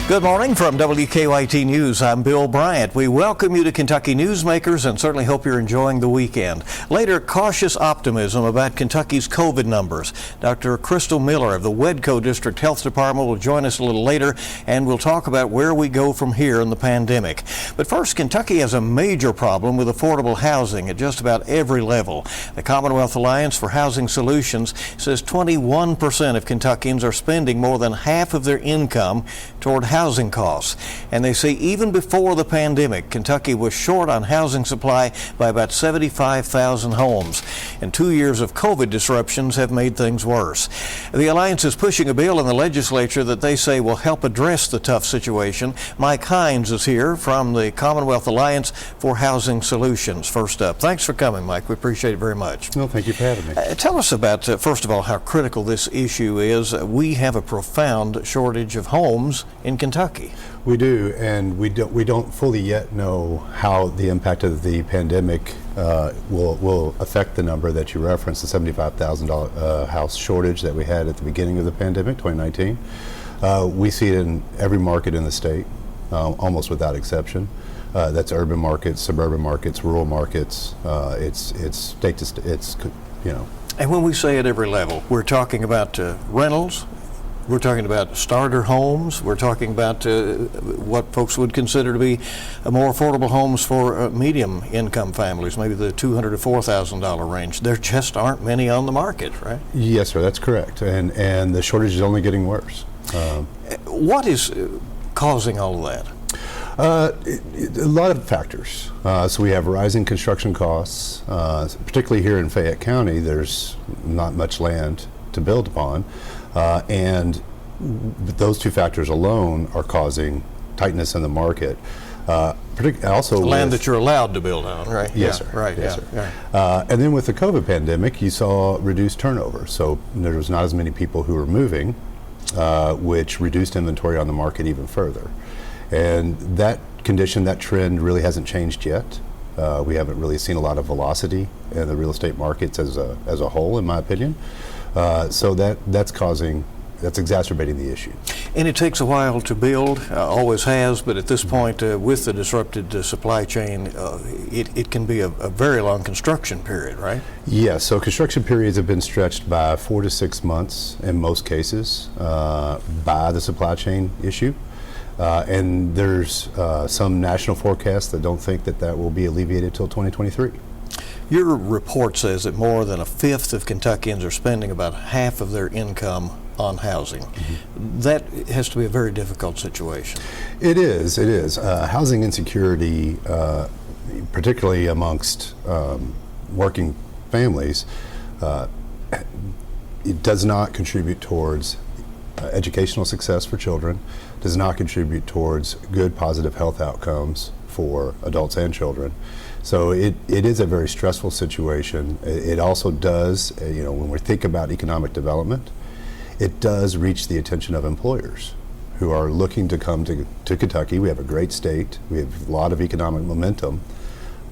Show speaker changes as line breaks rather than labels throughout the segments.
Good morning from WKYT News. I'm Bill Bryant. We welcome you to Kentucky Newsmakers and certainly hope you're enjoying the weekend. Later, cautious optimism about Kentucky's COVID numbers. Dr. Crystal Miller of the WEDCO District Health Department will join us a little later, and we'll talk about where we go from here in the pandemic. But first, Kentucky has a major problem with affordable housing at just about every level. The Commonwealth Alliance for Housing Solutions says 21% of Kentuckians are spending more than half of their income toward housing costs. And they say even before the pandemic, Kentucky was short on housing supply by about 75,000 homes. And 2 years of COVID disruptions have made things worse. The Alliance is pushing a bill in the legislature that they say will help address the tough situation. Mike Hynes is here from the Commonwealth Alliance for Housing Solutions. First up, thanks for coming, Mike. We appreciate it very much.
No, thank you for having me.
Tell us about, first of all, how critical this issue is. We have a profound shortage of homes in Kentucky.
We do, and we don't fully yet know how the impact of the pandemic will affect the number that you referenced, the 75,000 house shortage that we had at the beginning of the pandemic, 2019. We see it in every market in the state, almost without exception. That's urban markets, suburban markets, rural markets. It's state to state. It's, you know.
And when we say at every level, we're talking about rentals. We're talking about starter homes. We're talking about what folks would consider to be more affordable homes for medium income families, maybe the $200,000 to $4,000 range. There just aren't many on the market, right?
Yes, sir, that's correct. And the shortage is only getting worse.
What is causing all of that?
A lot of factors. So we have rising construction costs, particularly here in Fayette County. There's not much land to build upon. And those two factors alone are causing tightness in the market. Also,
land that you're allowed to build on, right?
Yes,
yeah,
sir.
Right.
Yes,
yeah,
sir.
Yeah.
And then with the COVID pandemic, you saw reduced turnover. So there was not as many people who were moving, which reduced inventory on the market even further. And that condition, that trend, really hasn't changed yet. We haven't really seen a lot of velocity in the real estate markets as a whole, in my opinion. So that's exacerbating the issue.
And it takes a while to build, always has, but at this point, with the disrupted supply chain, it can be a very long construction period, right?
Yes, so construction periods have been stretched by 4 to 6 months in most cases by the supply chain issue. And there's some national forecasts that don't think that will be alleviated till 2023.
Your report says that more than a fifth of Kentuckians are spending about half of their income on housing. Mm-hmm. That has to be a very difficult situation.
It is. Housing insecurity, particularly amongst working families, it does not contribute towards educational success for children, does not contribute towards good positive health outcomes for adults and children. So it is a very stressful situation. It also does, when we think about economic development, it does reach the attention of employers who are looking to come to Kentucky. We have a great state. We have a lot of economic momentum,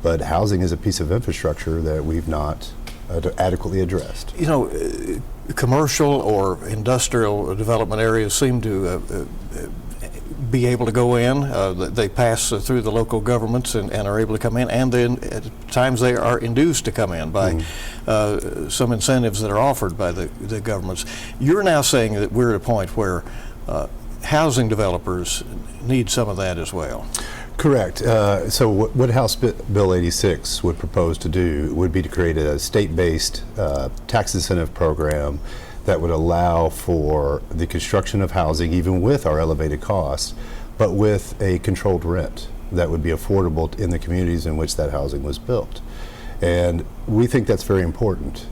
but housing is a piece of infrastructure that we've not adequately addressed.
Commercial or industrial development areas seem to be able to go in. They pass through the local governments and are able to come in, and then at times they are induced to come in by some incentives that are offered by the governments. You're now saying that we're at a point where housing developers need some of that as well.
Correct. So what House Bill 86 would propose to do would be to create a state-based tax incentive program that would allow for the construction of housing, even with our elevated costs, but with a controlled rent that would be affordable in the communities in which that housing was built. And we think that's very important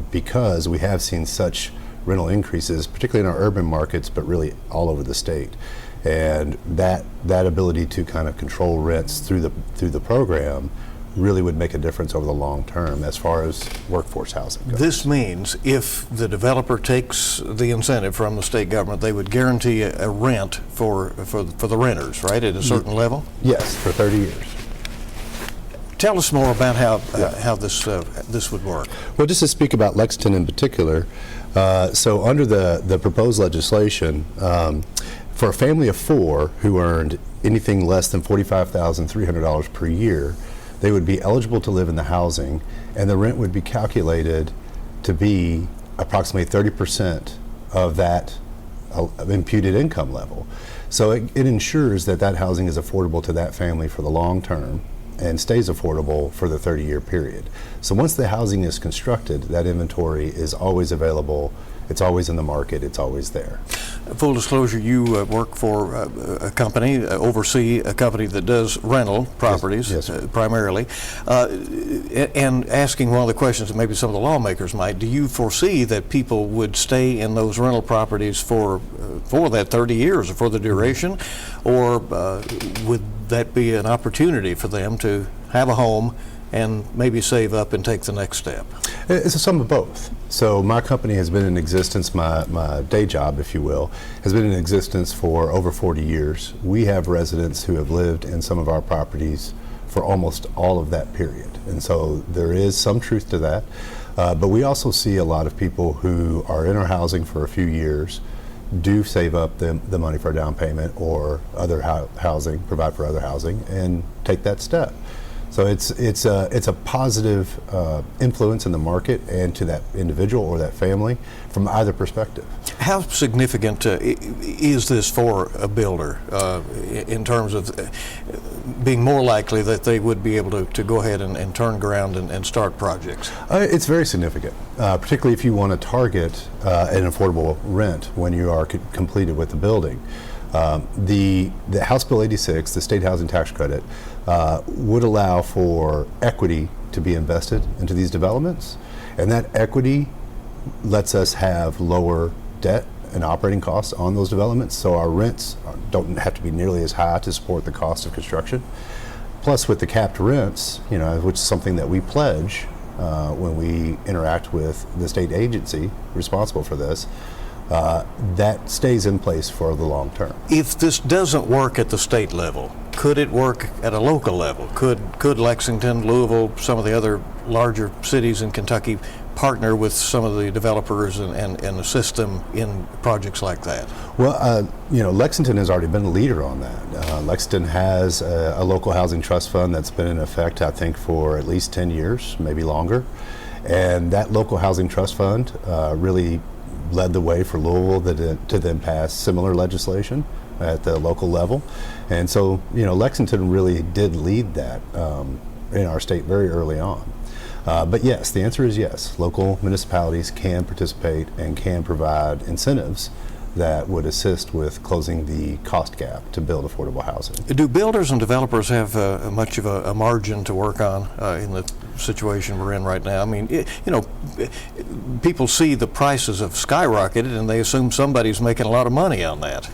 because we have seen such rental increases, particularly in our urban markets, but really all over the state. And that ability to kind of control rents through the program really would make a difference over the long term as far as workforce housing goes.
This means if the developer takes the incentive from the state government, they would guarantee a rent for the renters, right, at a certain level?
Yes, for 30 years.
Tell us more about how this would work.
Well, just to speak about Lexington in particular, so under the proposed legislation, For a family of 4 who earned anything less than $45,300 per year, they would be eligible to live in the housing, and the rent would be calculated to be approximately 30% of that imputed income level. So it ensures that that housing is affordable to that family for the long term and stays affordable for the 30-year period. So once the housing is constructed, that inventory is always available, it's always in the market, it's always there.
Full disclosure, you work for a company, oversee a company that does rental properties.
Yes, yes.
Primarily. And asking one of the questions that maybe some of the lawmakers might, do you foresee that people would stay in those rental properties for that 30 years or for the duration? Or would that be an opportunity for them to have a home and maybe save up and take the next step?
It's a sum of both. So my company has been in existence, my day job, if you will, has been in existence for over 40 years. We have residents who have lived in some of our properties for almost all of that period. And so there is some truth to that. But we also see a lot of people who are in our housing for a few years, do save up the money for a down payment or other housing, provide for other housing, and take that step. So it's a positive influence in the market and to that individual or that family from either perspective.
How significant is this for a builder in terms of being more likely that they would be able to go ahead and turn ground and start projects?
It's very significant, particularly if you want to target an affordable rent when you are completed with the building. The House Bill 86, the state housing tax credit, would allow for equity to be invested into these developments, and that equity lets us have lower debt and operating costs on those developments, so our rents don't have to be nearly as high to support the cost of construction. Plus, with the capped rents, which is something that we pledge when we interact with the state agency responsible for this, that stays in place for the long term.
If this doesn't work at the state level, could it work at a local level? Could Lexington, Louisville, some of the other larger cities in Kentucky partner with some of the developers and assist them in projects like that?
Well, Lexington has already been a leader on that. Lexington has a local housing trust fund that's been in effect, I think, for at least 10 years, maybe longer. And that local housing trust fund really led the way for Louisville to then pass similar legislation at the local level. And so, Lexington really did lead that in our state very early on. But yes, the answer is yes. Local municipalities can participate and can provide incentives that would assist with closing the cost gap to build affordable housing.
Do builders and developers have much of a margin to work on in the situation we're in right now? I mean, people see the prices have skyrocketed and they assume somebody's making a lot of money on that.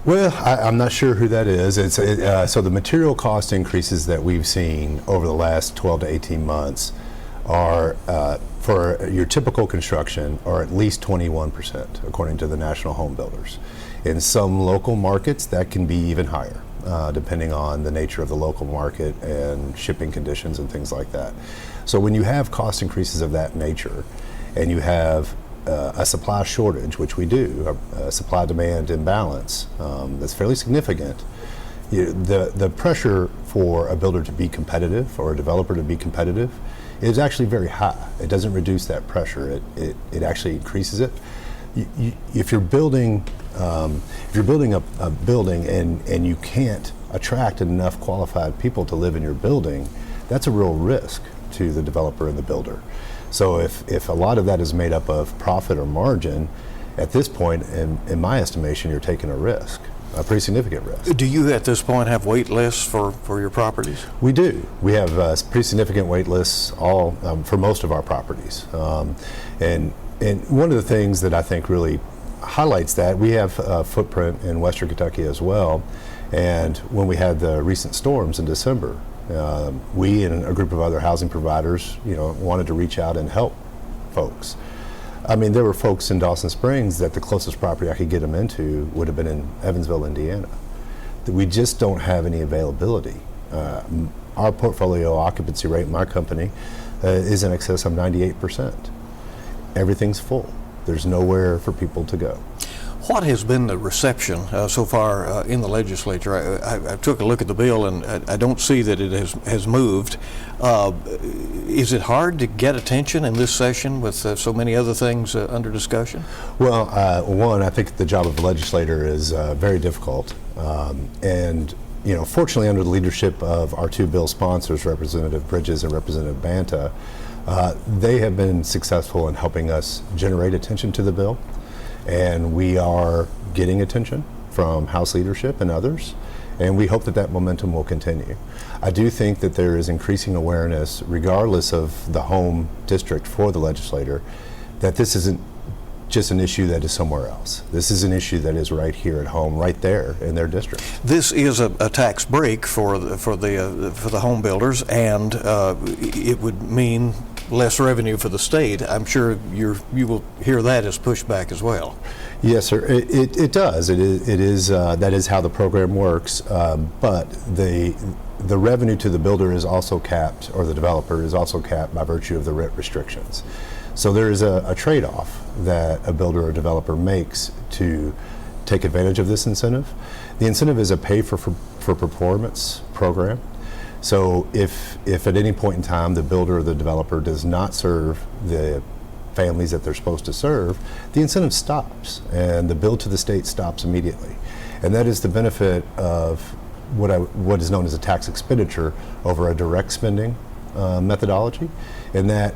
Well, I'm not sure who that is. So the material cost increases that we've seen over the last 12 to 18 months are, for your typical construction, are at least 21%, according to the National Home Builders. In some local markets, that can be even higher, depending on the nature of the local market and shipping conditions and things like that. So when you have cost increases of that nature, and you have a supply shortage, which we do, a supply-demand imbalance that's fairly significant, the pressure for a builder to be competitive or a developer to be competitive is actually very high. It doesn't reduce that pressure. It actually increases it. If you're building a building and you can't attract enough qualified people to live in your building, that's a real risk to the developer and the builder. So if a lot of that is made up of profit or margin, at this point, in my estimation, you're taking a risk, a pretty significant risk.
Do you at this point have wait lists for your properties?
We do. We have pretty significant wait lists for most of our properties. And one of the things that I think really highlights that, we have a footprint in Western Kentucky as well. And when we had the recent storms in December, we and a group of other housing providers, wanted to reach out and help folks. I mean, there were folks in Dawson Springs that the closest property I could get them into would have been in Evansville, Indiana. We just don't have any availability. Our portfolio occupancy rate in my company is in excess of 98%. Everything's full. There's nowhere for people to go.
What has been the reception so far in the legislature? I took a look at the bill, and I don't see that it has moved. Is it hard to get attention in this session with so many other things under discussion?
Well, one, I think the job of the legislator is very difficult, and fortunately, under the leadership of our two bill sponsors, Representative Bridges and Representative Banta, they have been successful in helping us generate attention to the bill. And we are getting attention from House leadership and others, and we hope that that momentum will continue. I do think that there is increasing awareness, regardless of the home district for the legislator, that this isn't just an issue that is somewhere else. This is an issue that is right here at home, right there in their district.
This is a tax break for the home builders, and it would mean less revenue for the state. I'm sure you will hear that as pushback as well.
Yes, sir. It does. It is that is how the program works. But the revenue to the builder is also capped, or the developer is also capped by virtue of the rent restrictions. So there is a trade-off that a builder or developer makes to take advantage of this incentive. The incentive is a pay for performance program. So if at any point in time the builder or the developer does not serve the families that they're supposed to serve, the incentive stops and the bill to the state stops immediately. And that is the benefit of what is known as a tax expenditure over a direct spending methodology, and that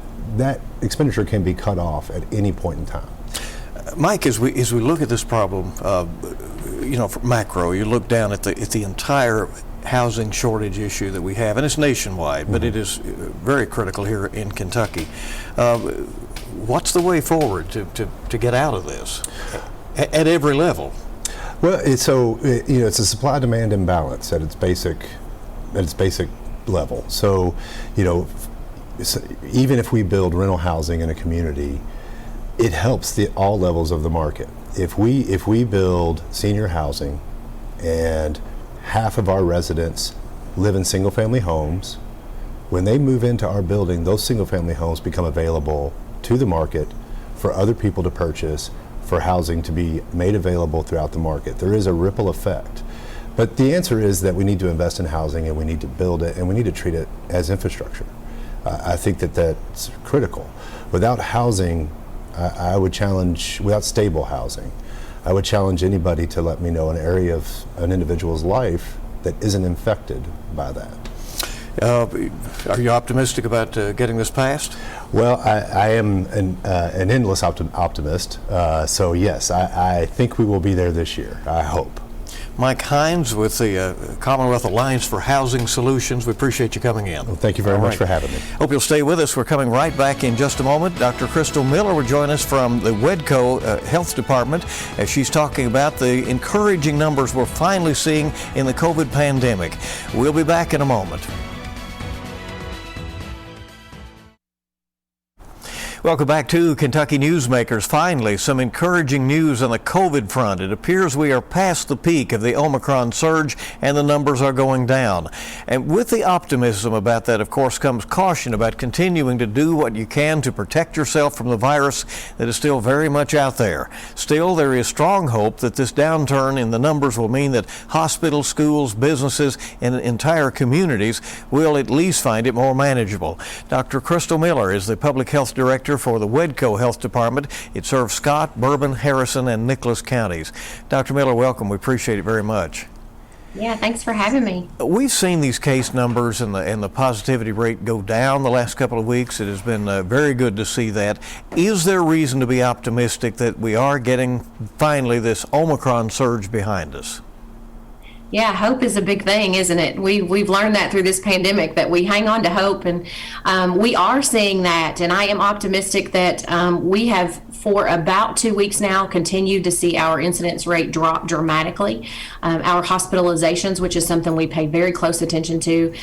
expenditure can be cut off at any point in time.
Mike, as we look at this problem, from macro, you look down at the entire housing shortage issue that we have, and it's nationwide, but it is very critical here in Kentucky. What's the way forward to get out of this at every level?
Well, it's a supply-demand imbalance at its basic level. So, even if we build rental housing in a community, it helps all levels of the market. If we build senior housing and half of our residents live in single-family homes, when they move into our building, those single-family homes become available to the market for other people to purchase, for housing to be made available throughout the market. There is a ripple effect. But the answer is that we need to invest in housing, and we need to build it, and we need to treat it as infrastructure. I think that's critical. Without housing, I would challenge, without stable housing, I would challenge anybody to let me know an area of an individual's life that isn't infected by that.
Are you optimistic about getting this passed?
Well, I am an endless optimist. So yes, I think we will be there this year, I hope.
Mike Hynes with the Commonwealth Alliance for Housing Solutions. We appreciate you coming in.
Well, thank you very much for having me.
Hope you'll stay with us. We're coming right back in just a moment. Dr. Crystal Miller will join us from the WEDCO Health Department as she's talking about the encouraging numbers we're finally seeing in the COVID pandemic. We'll be back in a moment. Welcome back to Kentucky Newsmakers. Finally, some encouraging news on the COVID front. It appears we are past the peak of the Omicron surge and the numbers are going down. And with the optimism about that, of course, comes caution about continuing to do what you can to protect yourself from the virus that is still very much out there. Still, there is strong hope that this downturn in the numbers will mean that hospitals, schools, businesses, and entire communities will at least find it more manageable. Dr. Crystal Miller is the Public Health Director for the WEDCO Health Department. It serves Scott, Bourbon, Harrison, and Nicholas counties. Dr. Miller, welcome. We appreciate it very much.
Yeah, thanks for having me.
We've seen these case numbers and the positivity rate go down the last couple of weeks. It has been very good to see that. Is there reason to be optimistic that we are getting finally this Omicron surge behind us?
Yeah, hope is a big thing, isn't it? We've learned that through this pandemic, that we hang on to hope, and we are seeing that. And I am optimistic that we have, for about 2 weeks now, continued to see our incidence rate drop dramatically. Our hospitalizations, which is something we pay very close attention to,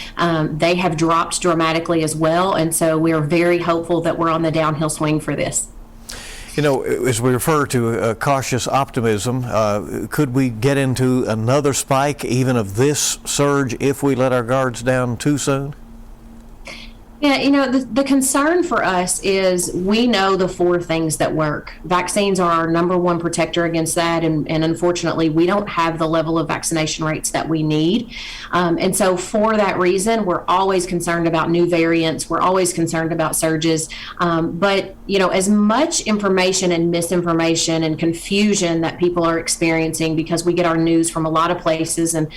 they have dropped dramatically as well. And so we are very hopeful that we're on the downhill swing for this.
You know, as we refer to cautious optimism, could we get into another spike even of this surge if we let our guards down too soon?
Yeah, the concern for us is we know the four things that work. Vaccines are our number one protector against that. And unfortunately, we don't have the level of vaccination rates that we need. And so for that reason, we're always concerned about new variants. We're always concerned about surges. But, as much information and misinformation and confusion that people are experiencing because we get our news from a lot of places and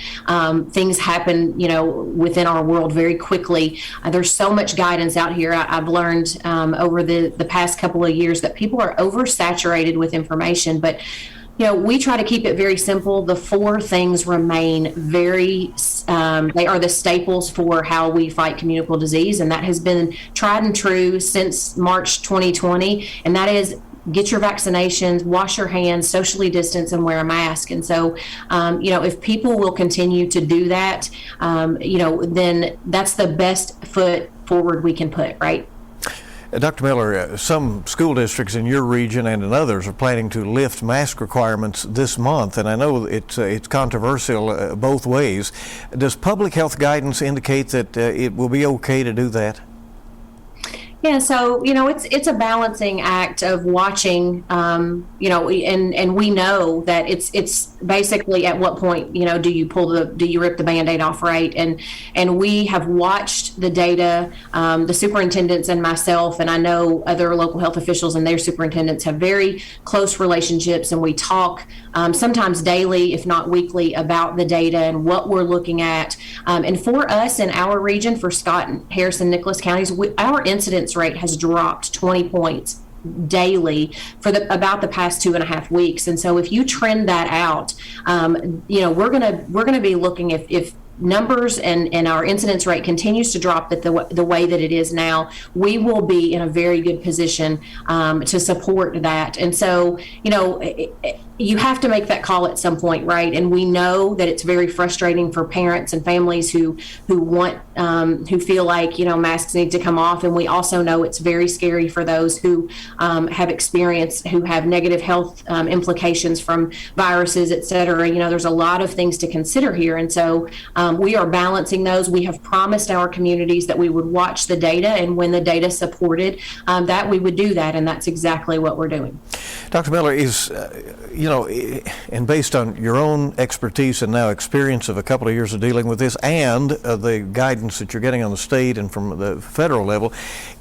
things happen, within our world very quickly. There's so much guidance out here. I've learned over the past couple of years that people are oversaturated with information, but we try to keep it very simple. The four things remain they are the staples for how we fight communicable disease, and that has been tried and true since March 2020, and that is get your vaccinations, wash your hands, socially distance, and wear a mask. And so, if people will continue to do that, then that's the best foot forward we can put, right?
Dr. Miller, some school districts in your region and in others are planning to lift mask requirements this month, and I know it's controversial both ways. Does public health guidance indicate that it will be okay to do that?
Yeah, so it's a balancing act of watching, and we know that it's basically at what point do you rip the Band-Aid off, right? And we have watched the data. The superintendents and myself, and I know other local health officials and their superintendents have very close relationships, and we talk sometimes daily, if not weekly, about the data and what we're looking at. And for us in our region, for Scott and Harrison, Nicholas counties, our incidence rate has dropped 20 points daily for about the past 2.5 weeks. And so if you trend that out, we're gonna be looking if numbers and our incidence rate continues to drop the way that it is now, we will be in a very good position to support that. And so, you have to make that call at some point, right? And we know that it's very frustrating for parents and families who feel like masks need to come off, and we also know it's very scary for those who who have negative health implications from viruses, et cetera. There's a lot of things to consider here, and so we are balancing those. We have promised our communities that we would watch the data, and when the data supported that, we would do that, and that's exactly what we're doing.
Dr. Miller, is and based on your own expertise and now experience of a couple of years of dealing with this and the guidance that you're getting on the state and from the federal level,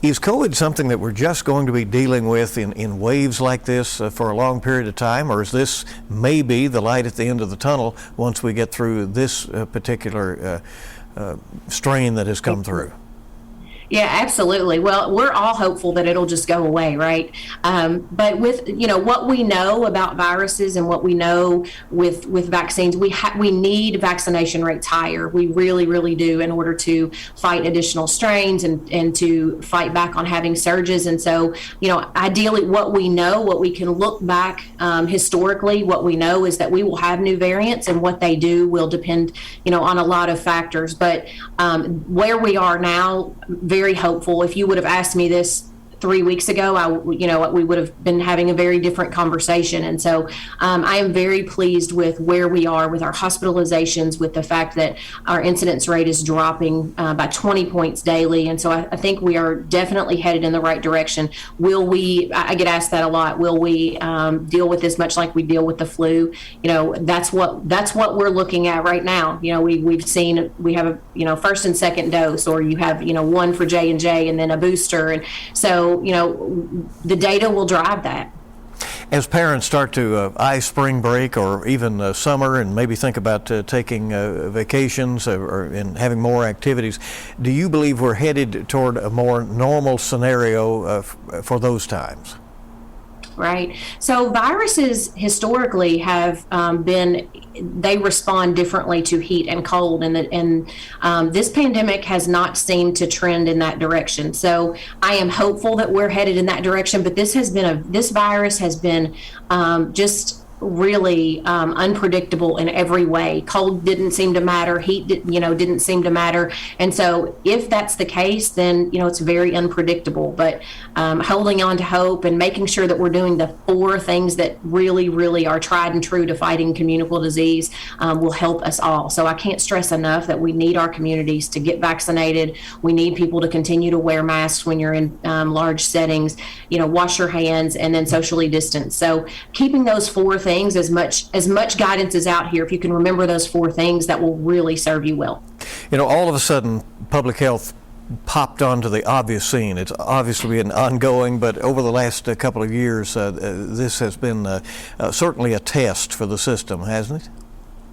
is COVID something that we're just going to be dealing with in waves like this for a long period of time, or is this maybe the light at the end of the tunnel once we get through this particular strain that has come through?
Yeah, absolutely. Well, we're all hopeful that it'll just go away, right? But with what we know about viruses and what we know with vaccines, we need vaccination rates higher. We really, really do, in order to fight additional strains and to fight back on having surges. And so, ideally, what we can look back historically, what we know is that we will have new variants, and what they do will depend, on a lot of factors. But where we are now, very hopeful. If you would have asked me this 3 weeks ago, we would have been having a very different conversation. And so I am very pleased with where we are with our hospitalizations, with the fact that our incidence rate is dropping by 20 points daily. And so I think we are definitely headed in the right direction. I get asked that a lot, will we deal with this much like we deal with the flu? That's what we're looking at right now. We have a first and second dose, or you have one for J&J and then a booster. And so the data will drive that.
As parents start to eye spring break or even summer and maybe think about taking vacations and having more activities, do you believe we're headed toward a more normal scenario for those times?
Right. So viruses historically have they respond differently to heat and cold, and this pandemic has not seemed to trend in that direction. So I am hopeful that we're headed in that direction, but this virus has been just really unpredictable in every way. Cold didn't seem to matter. Heat, didn't seem to matter. And so if that's the case, then, it's very unpredictable. But holding on to hope and making sure that we're doing the 4 things that really, really are tried and true to fighting communicable disease will help us all. So I can't stress enough that we need our communities to get vaccinated. We need people to continue to wear masks when you're in large settings, wash your hands, and then socially distance. So keeping those 4 things, as much guidance is out here, if you can remember those 4 things, that will really serve you well.
All of a sudden, public health popped onto the obvious scene. It's obviously been ongoing, but over the last couple of years, this has been certainly a test for the system, hasn't it?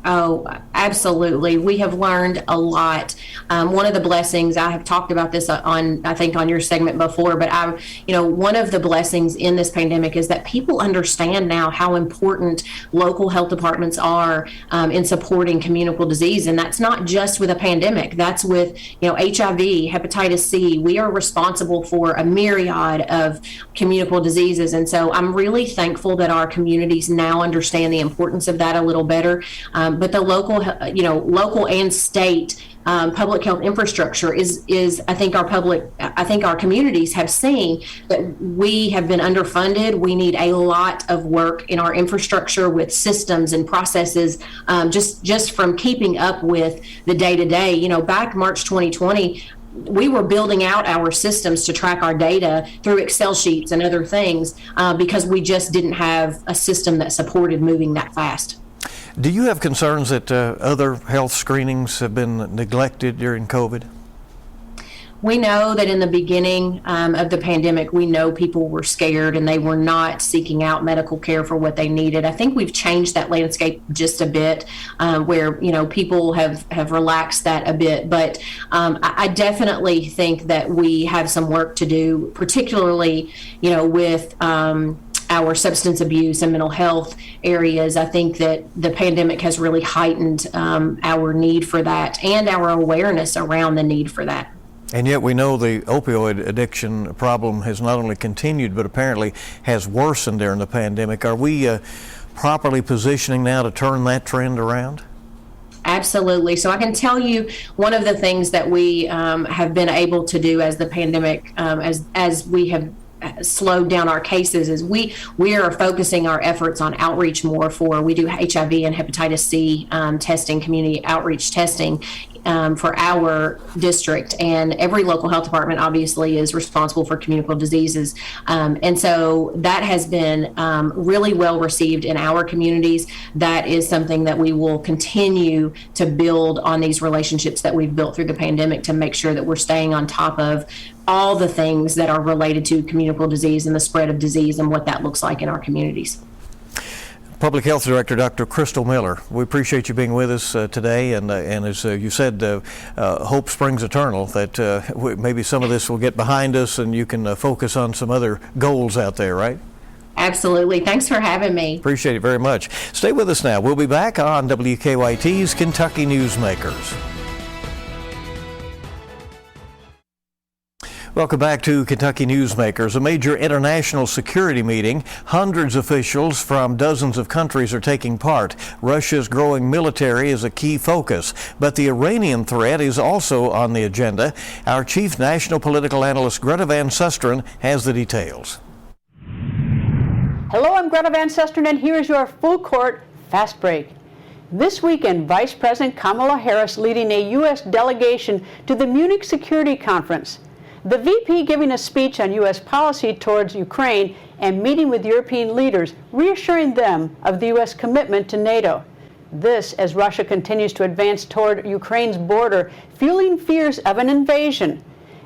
Oh, absolutely. We have learned a lot. One of the blessings, I have talked about this on your segment before, but one of the blessings in this pandemic is that people understand now how important local health departments are in supporting communicable disease. And that's not just with a pandemic. That's with, HIV, hepatitis C. We are responsible for a myriad of communicable diseases. And so I'm really thankful that our communities now understand the importance of that a little better. But the local and state public health infrastructure is I think our communities have seen that we have been underfunded. We need a lot of work in our infrastructure with systems and processes, just from keeping up with the day-to-day. Back March 2020, we were building out our systems to track our data through Excel sheets and other things because we just didn't have a system that supported moving that fast.
Do you have concerns that other health screenings have been neglected during COVID?
We know that in the beginning of the pandemic, we know people were scared and they were not seeking out medical care for what they needed. I think we've changed that landscape just a bit, where people have relaxed that a bit. But I definitely think that we have some work to do, particularly with our substance abuse and mental health areas. I think that the pandemic has really heightened our need for that and our awareness around the need for that.
And yet we know the opioid addiction problem has not only continued, but apparently has worsened during the pandemic. Are we properly positioning now to turn that trend around?
Absolutely. So I can tell you one of the things that we have been able to do as the pandemic, as we have slowed down our cases, is we are focusing our efforts on outreach more. We do HIV and hepatitis C testing, community outreach testing for our district, and every local health department obviously is responsible for communicable diseases, and so that has been really well received in our communities. That is something that we will continue to build on, these relationships that we've built through the pandemic, to make sure that we're staying on top of all the things that are related to communicable disease and the spread of disease and what that looks like in our communities.
Public Health Director Dr. Crystal Miller, we appreciate you being with us today, and as you said, hope springs eternal, that maybe some of this will get behind us and you can focus on some other goals out there, right?
Absolutely. Thanks for having me.
Appreciate it very much. Stay with us now. We'll be back on WKYT's Kentucky Newsmakers. Welcome back to Kentucky Newsmakers. A major international security meeting. Hundreds of officials from dozens of countries are taking part. Russia's growing military is a key focus, but the Iranian threat is also on the agenda. Our chief national political analyst, Greta Van Susteren, has the details.
Hello, I'm Greta Van Susteren, and here is your full court fast break. This weekend, Vice President Kamala Harris leading a U.S. delegation to the Munich Security Conference. The VP giving a speech on U.S. policy towards Ukraine and meeting with European leaders, reassuring them of the U.S. commitment to NATO. This as Russia continues to advance toward Ukraine's border, fueling fears of an invasion.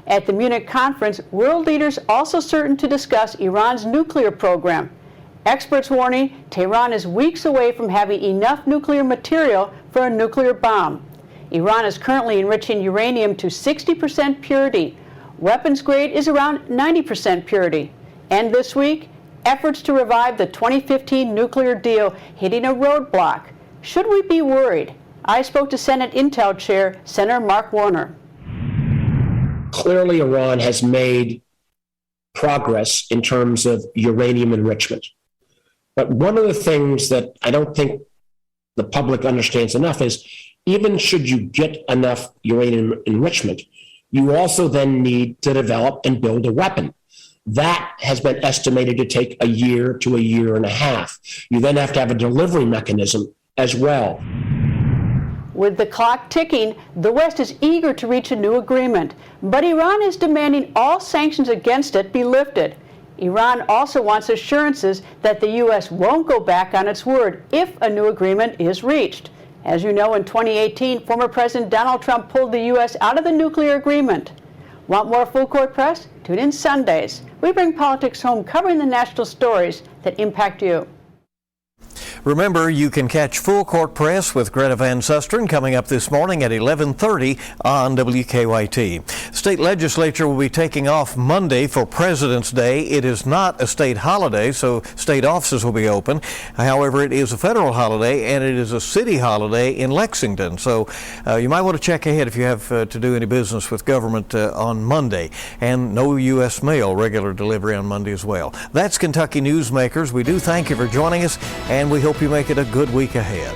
At the Munich conference, world leaders also certain to discuss Iran's nuclear program. Experts warning Tehran is weeks away from having enough nuclear material for a nuclear bomb. Iran is currently enriching uranium to 60% purity. Weapons grade is around 90% purity. And this week, efforts to revive the 2015 nuclear deal hitting a roadblock. Should we be worried? I spoke to Senate Intel Chair, Senator Mark Warner.
Clearly, Iran has made progress in terms of uranium enrichment. But one of the things that I don't think the public understands enough is, even should you get enough uranium enrichment, you also then need to develop and build a weapon. That has been estimated to take a year to a year and a half. You then have to have a delivery mechanism as well.
With the clock ticking, the West is eager to reach a new agreement, but Iran is demanding all sanctions against it be lifted. Iran also wants assurances that the U.S. won't go back on its word if a new agreement is reached. As you know, in 2018, former President Donald Trump pulled the U.S. out of the nuclear agreement. Want more Full Court Press? Tune in Sundays. We bring politics home, covering the national stories that impact you.
Remember, you can catch Full Court Press with Greta Van Susteren coming up this morning at 11:30 on WKYT. State legislature will be taking off Monday for President's Day. It is not a state holiday, so state offices will be open. However, it is a federal holiday, and it is a city holiday in Lexington. So you might want to check ahead if you have to do any business with government on Monday. And no U.S. mail, regular delivery on Monday as well. That's Kentucky Newsmakers. We do thank you for joining us, and we hope you make it a good week ahead.